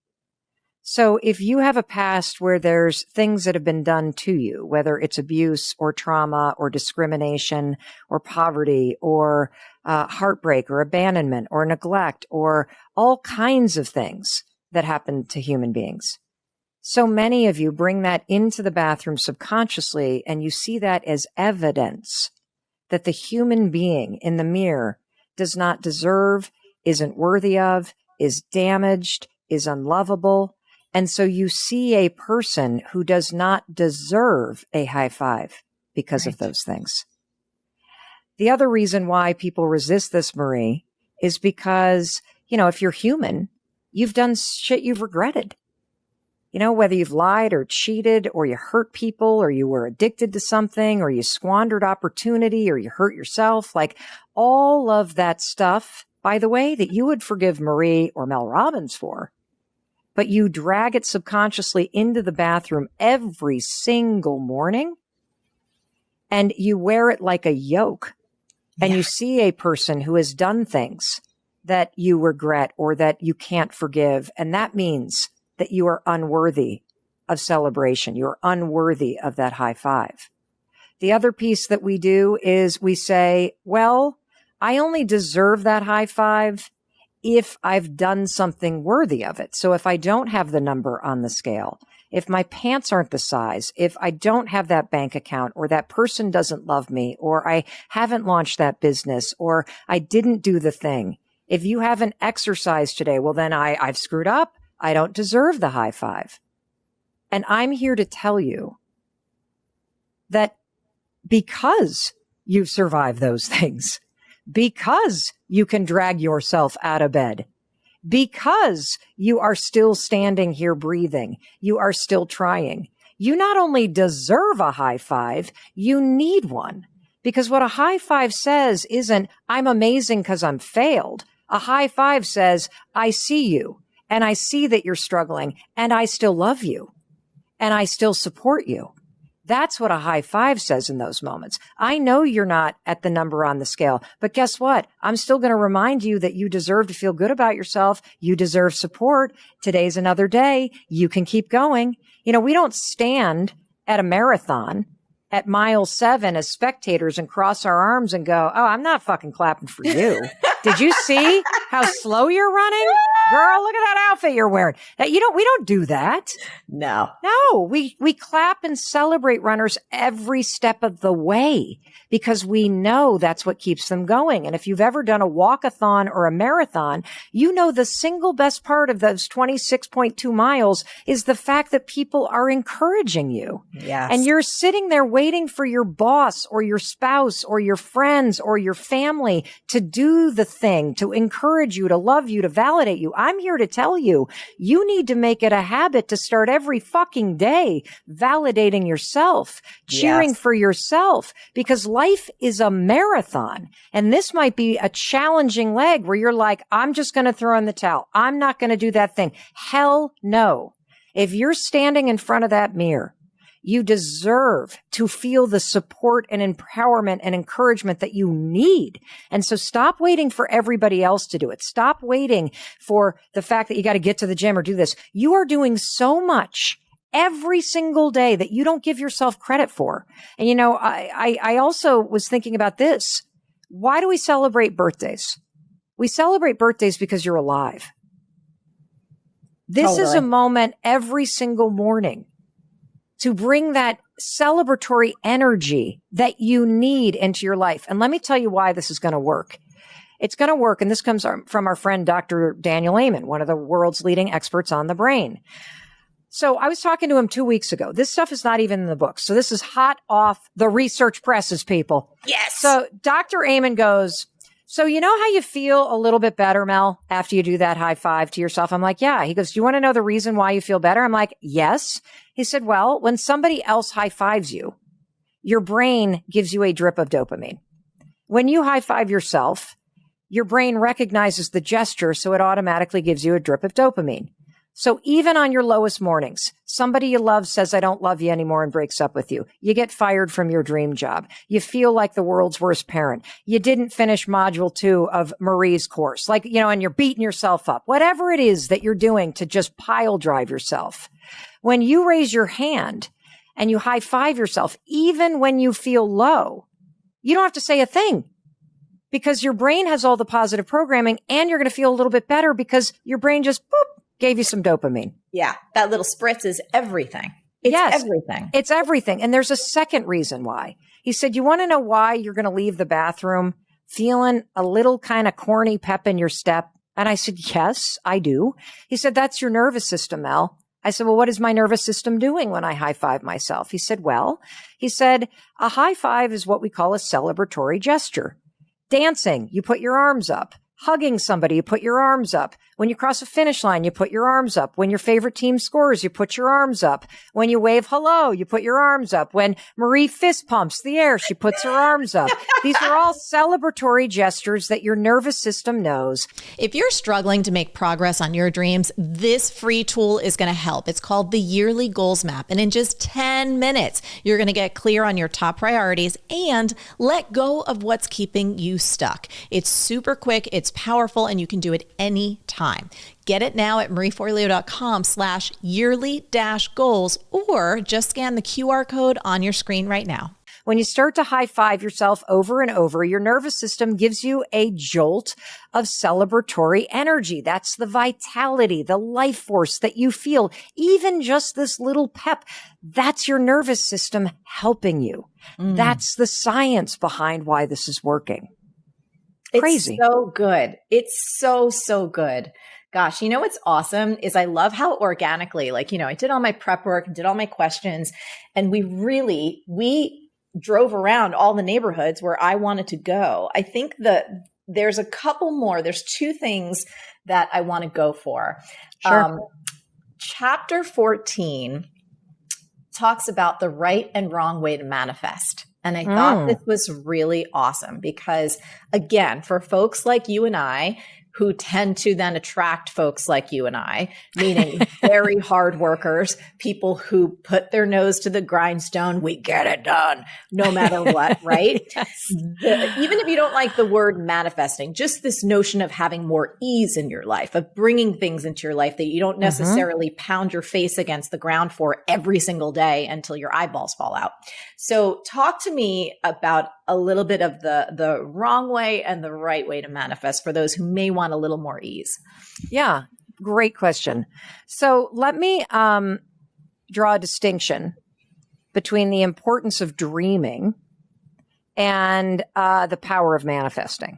[SPEAKER 2] So if you have a past where there's things that have been done to you, whether it's abuse or trauma or discrimination or poverty or heartbreak or abandonment or neglect or all kinds of things that happen to human beings. So many of you bring that into the bathroom subconsciously, and you see that as evidence that the human being in the mirror does not deserve, isn't worthy of, is damaged, is unlovable. And so you see a person who does not deserve a high five because of those things. The other reason why people resist this, Marie, is because, if you're human, you've done shit you've regretted. Whether you've lied or cheated or you hurt people or you were addicted to something or you squandered opportunity or you hurt yourself, like all of that stuff, by the way, that you would forgive Marie or Mel Robbins for, but you drag it subconsciously into the bathroom every single morning and you wear it like a yoke. And you see a person who has done things that you regret or that you can't forgive. And that means that you are unworthy of celebration. You're unworthy of that high five. The other piece that we do is we say, well, I only deserve that high five if I've done something worthy of it. So if I don't have the number on the scale, if my pants aren't the size, if I don't have that bank account or that person doesn't love me or I haven't launched that business or I didn't do the thing. If you haven't exercised today, well, then I've screwed up. I don't deserve the high five. And I'm here to tell you that because you've survived those things, because you can drag yourself out of bed, because you are still standing here breathing, you are still trying, you not only deserve a high five, you need one. Because what a high five says isn't, I'm amazing because I'm failed. A high five says, I see you. And I see that you're struggling and I still love you and I still support you. That's what a high five says in those moments. I know you're not at the number on the scale, but guess what? I'm still going to remind you that you deserve to feel good about yourself. You deserve support. Today's another day. You can keep going. We don't stand at a marathon at mile 7 as spectators and cross our arms and go, oh, I'm not fucking clapping for you. Did you see how slow you're running? Girl, look at that outfit you're wearing. We don't do that.
[SPEAKER 1] No,
[SPEAKER 2] we clap and celebrate runners every step of the way because we know that's what keeps them going. And if you've ever done a walkathon or a marathon, the single best part of those 26.2 miles is the fact that people are encouraging you.
[SPEAKER 1] Yes.
[SPEAKER 2] And you're sitting there waiting for your boss or your spouse or your friends or your family to do the thing, to encourage you, to love you, to validate you. I'm here to tell you, you need to make it a habit to start every fucking day validating yourself, cheering for yourself, because life is a marathon. And this might be a challenging leg where you're like, I'm just going to throw in the towel. I'm not going to do that thing. Hell no. If you're standing in front of that mirror, you deserve to feel the support and empowerment and encouragement that you need. And so stop waiting for everybody else to do it. Stop waiting for the fact that you got to get to the gym or do this. You are doing so much every single day that you don't give yourself credit for. And, I also was thinking about this. Why do we celebrate birthdays? We celebrate birthdays because you're alive. This is a moment every single morning to bring that celebratory energy that you need into your life. And let me tell you why this is going to work. It's going to work, and this comes from our friend, Dr. Daniel Amen, one of the world's leading experts on the brain. So I was talking to him 2 weeks ago. This stuff is not even in the book. So this is hot off the research presses, people.
[SPEAKER 1] Yes.
[SPEAKER 2] So Dr. Amen goes, so you know how you feel a little bit better, Mel, after you do that high five to yourself? I'm like, yeah. He goes, do you want to know the reason why you feel better? I'm like, yes. He said, well, when somebody else high fives you, your brain gives you a drip of dopamine. When you high five yourself, your brain recognizes the gesture, so it automatically gives you a drip of dopamine. So even on your lowest mornings, somebody you love says, I don't love you anymore and breaks up with you. You get fired from your dream job. You feel like the world's worst parent. You didn't finish module 2 of Marie's course, and you're beating yourself up. Whatever it is that you're doing to just pile drive yourself. When you raise your hand and you high five yourself, even when you feel low, you don't have to say a thing because your brain has all the positive programming and you're going to feel a little bit better because your brain just gave you some dopamine.
[SPEAKER 1] Yeah. That little spritz is everything. It's everything.
[SPEAKER 2] It's everything. And there's a second reason why. He said, you want to know why you're going to leave the bathroom feeling a little kind of corny pep in your step? And I said, yes, I do. He said, that's your nervous system, Mel. I said, well, what is my nervous system doing when I high five myself? He said, a high five is what we call a celebratory gesture. Dancing, you put your arms up. Hugging somebody, you put your arms up. When you cross a finish line, you put your arms up. When your favorite team scores, you put your arms up. When you wave hello, you put your arms up. When Marie fist pumps the air, she puts her arms up. These are all celebratory gestures that your nervous system knows.
[SPEAKER 3] If you're struggling to make progress on your dreams, this free tool is going to help. It's called the Yearly Goals Map. And in just 10 minutes, you're going to get clear on your top priorities and let go of what's keeping you stuck. It's super quick. It's powerful, and you can do it anytime. Get it now at marieforleo.com/yearly-goals, or just scan the QR code on your screen right now.
[SPEAKER 2] When you start to high five yourself over and over, your nervous system gives you a jolt of celebratory energy. That's the vitality, the life force that you feel. Even just this little pep, that's your nervous system helping you. That's the science behind why this is working. Crazy.
[SPEAKER 1] It's so good. It's so good. Gosh, you know what's awesome is I love how organically, I did all my prep work and did all my questions, and we drove around all the neighborhoods where I wanted to go. I think that there's a couple more. There's two things that I want to go for.
[SPEAKER 2] Sure.
[SPEAKER 1] Chapter 14 talks about the right and wrong way to manifest. And I thought this was really awesome because, again, for folks like you and I, who tend to then attract folks like you and I, meaning very hard workers, people who put their nose to the grindstone, we get it done no matter what, right?
[SPEAKER 2] Yes.
[SPEAKER 1] Even if you don't like the word manifesting, just this notion of having more ease in your life, of bringing things into your life that you don't necessarily pound your face against the ground for every single day until your eyeballs fall out. So talk to me about a little bit of the wrong way and the right way to manifest for those who may want a little more ease.
[SPEAKER 2] Yeah, great question. So let me draw a distinction between the importance of dreaming and the power of manifesting.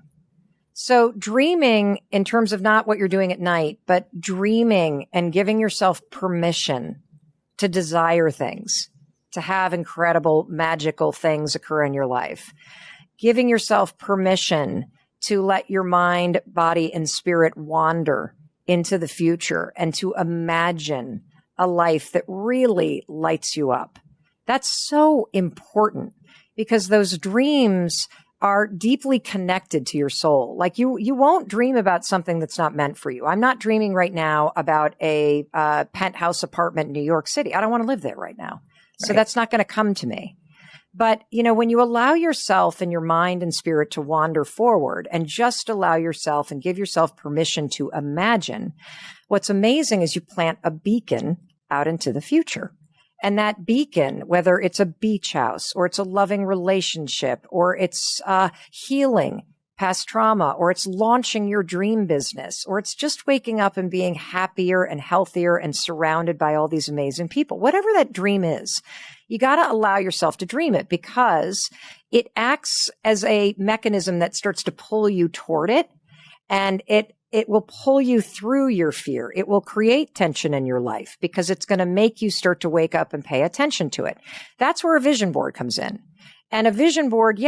[SPEAKER 2] So dreaming in terms of not what you're doing at night, but dreaming and giving yourself permission to desire things, to have incredible, magical things occur in your life. Giving yourself permission to let your mind, body, and spirit wander into the future and to imagine a life that really lights you up. That's so important because those dreams are deeply connected to your soul. Like you won't dream about something that's not meant for you. I'm not dreaming right now about a penthouse apartment in New York City. I don't want to live there right now. So that's not going to come to me. But, when you allow yourself and your mind and spirit to wander forward and just allow yourself and give yourself permission to imagine, what's amazing is you plant a beacon out into the future. And that beacon, whether it's a beach house or it's a loving relationship or it's healing past trauma or it's launching your dream business or it's just waking up and being happier and healthier and surrounded by all these amazing people, whatever that dream is, you got to allow yourself to dream it because it acts as a mechanism that starts to pull you toward it, and it will pull you through your fear. It will create tension in your life because it's going to make you start to wake up and pay attention to it. That's where a vision board comes in. And a vision board,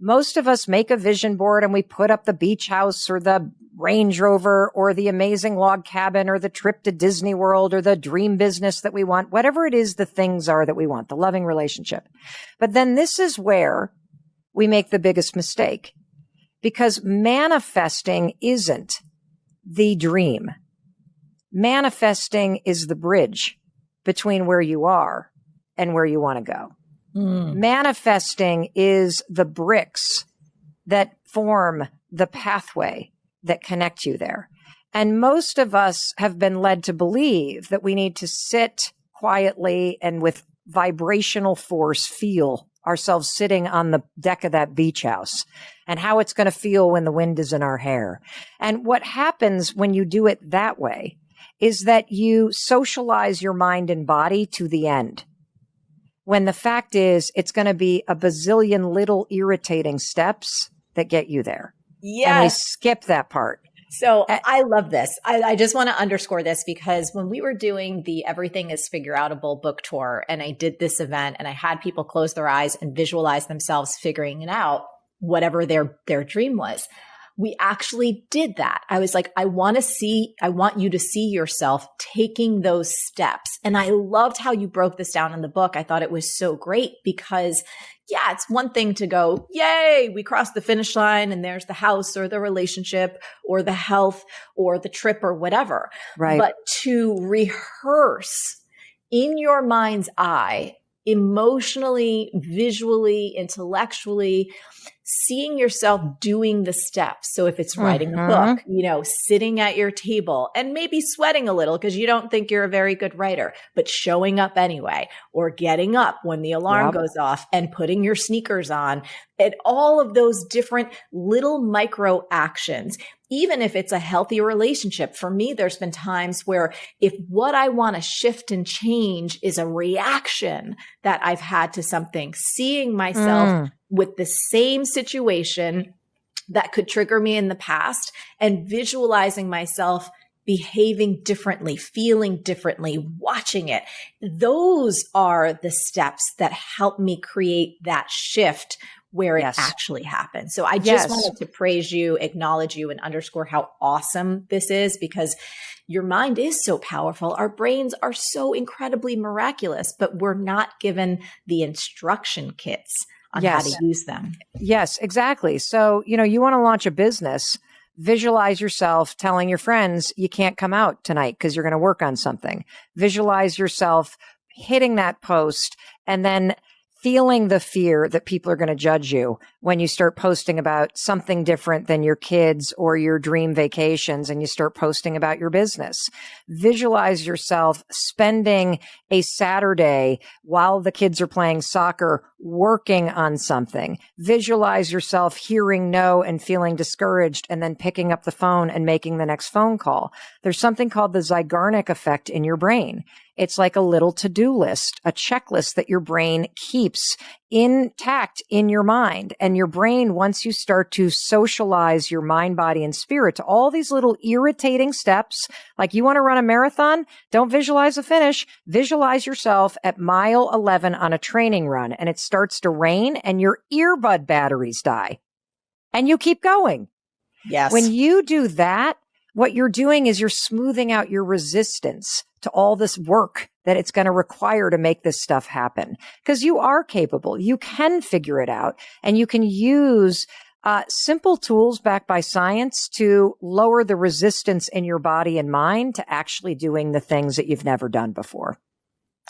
[SPEAKER 2] most of us make a vision board and we put up the beach house or the Range Rover or the amazing log cabin or the trip to Disney World or the dream business that we want, whatever it is the things are that we want, the loving relationship. But then this is where we make the biggest mistake because manifesting isn't the dream. Manifesting is the bridge between where you are and where you want to go. Manifesting is the bricks that form the pathway that connect you there. And most of us have been led to believe that we need to sit quietly and with vibrational force feel ourselves sitting on the deck of that beach house and how it's going to feel when the wind is in our hair. And what happens when you do it that way is that you socialize your mind and body to the end. When the fact is, it's going to be a bazillion little irritating steps that get you there.
[SPEAKER 1] Yes.
[SPEAKER 2] And we skip that part.
[SPEAKER 1] So I love this. I just want to underscore this because when we were doing the Everything is Figureoutable book tour and I did this event and I had people close their eyes and visualize themselves figuring it out, whatever their dream was, we actually did that. I was like, I want you to see yourself taking those steps. And I loved how you broke this down in the book. I thought it was so great because yeah, it's one thing to go, yay, we crossed the finish line and there's the house or the relationship or the health or the trip or whatever.
[SPEAKER 2] Right.
[SPEAKER 1] But to rehearse in your mind's eye, emotionally, visually, intellectually, seeing yourself doing the steps. So if it's writing a book, sitting at your table and maybe sweating a little because you don't think you're a very good writer, but showing up anyway, or getting up when the alarm goes off and putting your sneakers on, and all of those different little micro actions. Even if it's a healthy relationship, for me, there's been times where if what I want to shift and change is a reaction that I've had to something, seeing myself with the same situation that could trigger me in the past and visualizing myself behaving differently, feeling differently, watching it. Those are the steps that help me create that shift where it actually happens. So I just wanted to praise you, acknowledge you, and underscore how awesome this is because your mind is so powerful. Our brains are so incredibly miraculous, but we're not given the instruction kits on how to use them.
[SPEAKER 2] Yes, exactly. So, you want to launch a business, visualize yourself telling your friends you can't come out tonight because you're going to work on something. Visualize yourself hitting that post and then feeling the fear that people are going to judge you when you start posting about something different than your kids or your dream vacations and you start posting about your business. Visualize yourself spending a Saturday while the kids are playing soccer working on something. Visualize yourself hearing no and feeling discouraged and then picking up the phone and making the next phone call. There's something called the Zeigarnik effect in your brain. It's like a little to-do list, a checklist that your brain keeps intact in your mind. And your brain, once you start to socialize your mind, body, and spirit to all these little irritating steps, like you want to run a marathon, don't visualize the finish. Visualize yourself at mile 11 on a training run and it starts to rain and your earbud batteries die and you keep going.
[SPEAKER 1] Yes.
[SPEAKER 2] When you do that, what you're doing is you're smoothing out your resistance to all this work that it's going to require to make this stuff happen. Because you are capable. You can figure it out. And you can use simple tools backed by science to lower the resistance in your body and mind to actually doing the things that you've never done before.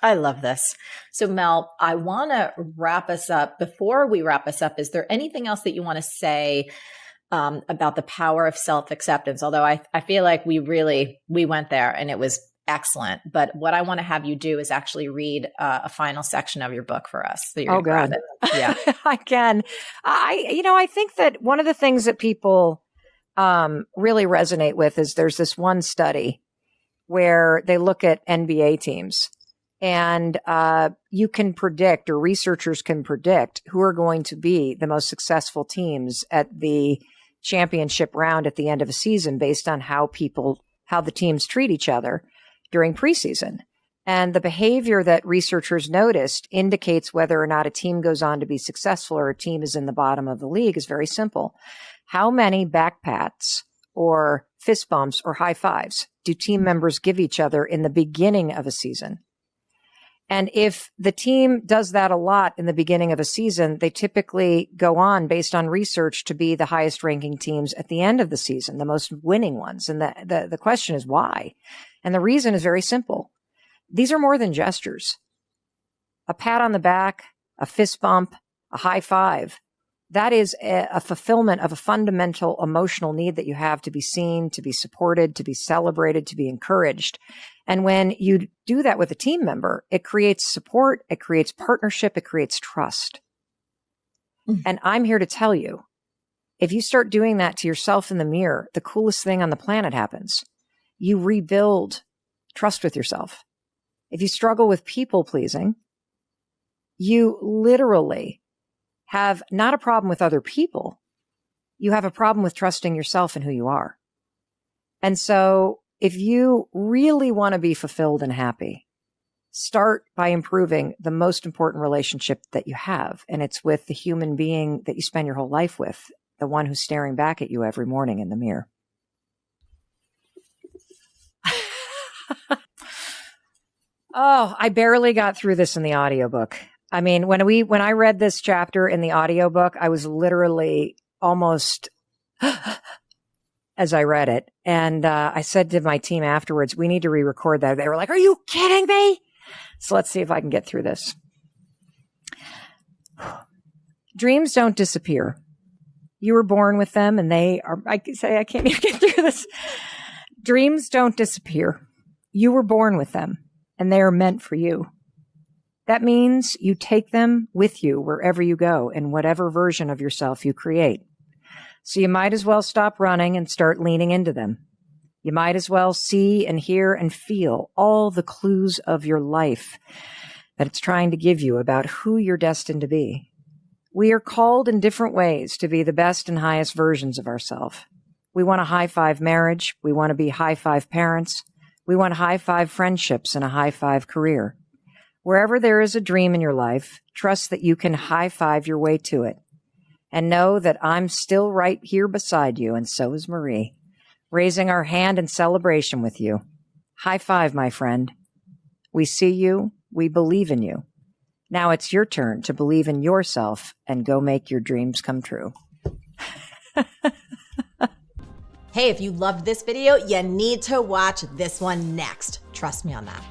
[SPEAKER 1] I love this. So Mel, I want to wrap us up. Before we wrap us up, is there anything else that you want to say about the power of self-acceptance? Although I feel like we went there and it was excellent. But what I want to have you do is actually read a final section of your book for us. So you're
[SPEAKER 2] God.
[SPEAKER 1] Yeah,
[SPEAKER 2] I can. I think that one of the things that people really resonate with is there's this one study where they look at NBA teams and you can predict, or researchers can predict, who are going to be the most successful teams at the championship round at the end of a season based on how the teams treat each other during preseason. And the behavior that researchers noticed indicates whether or not a team goes on to be successful or a team is in the bottom of the league is very simple. How many back pats or fist bumps or high fives do team members give each other in the beginning of a season? And if the team does that a lot in the beginning of a season, they typically go on based on research to be the highest ranking teams at the end of the season, the most winning ones. And the question is why? And the reason is very simple. These are more than gestures. A pat on the back, a fist bump, a high five. That is a fulfillment of a fundamental emotional need that you have to be seen, to be supported, to be celebrated, to be encouraged. And when you do that with a team member, it creates support, it creates partnership, it creates trust. And I'm here to tell you, if you start doing that to yourself in the mirror, the coolest thing on the planet happens. You rebuild trust with yourself. If you struggle with people pleasing, you literally have not a problem with other people. You have a problem with trusting yourself and who you are. And so if you really want to be fulfilled and happy, start by improving the most important relationship that you have. And it's with the human being that you spend your whole life with, the one who's staring back at you every morning in the mirror. Oh, I barely got through this in the audiobook. I mean, when I read this chapter in the audiobook, I was literally almost as I read it. And I said to my team afterwards, we need to re-record that. They were like, are you kidding me? So let's see if I can get through this. Dreams don't disappear. You were born with them and they are, I can't even get through this. Dreams don't disappear. You were born with them and they are meant for you. That means you take them with you wherever you go in whatever version of yourself you create. So you might as well stop running and start leaning into them. You might as well see and hear and feel all the clues of your life that it's trying to give you about who you're destined to be. We are called in different ways to be the best and highest versions of ourselves. We want a high-five marriage. We want to be high-five parents. We want high-five friendships and a high-five career. Wherever there is a dream in your life, trust that you can high-five your way to it. And know that I'm still right here beside you, and so is Marie, raising our hand in celebration with you. High-five, my friend. We see you. We believe in you. Now it's your turn to believe in yourself and go make your dreams come true.
[SPEAKER 3] Hey, if you loved this video, you need to watch this one next. Trust me on that.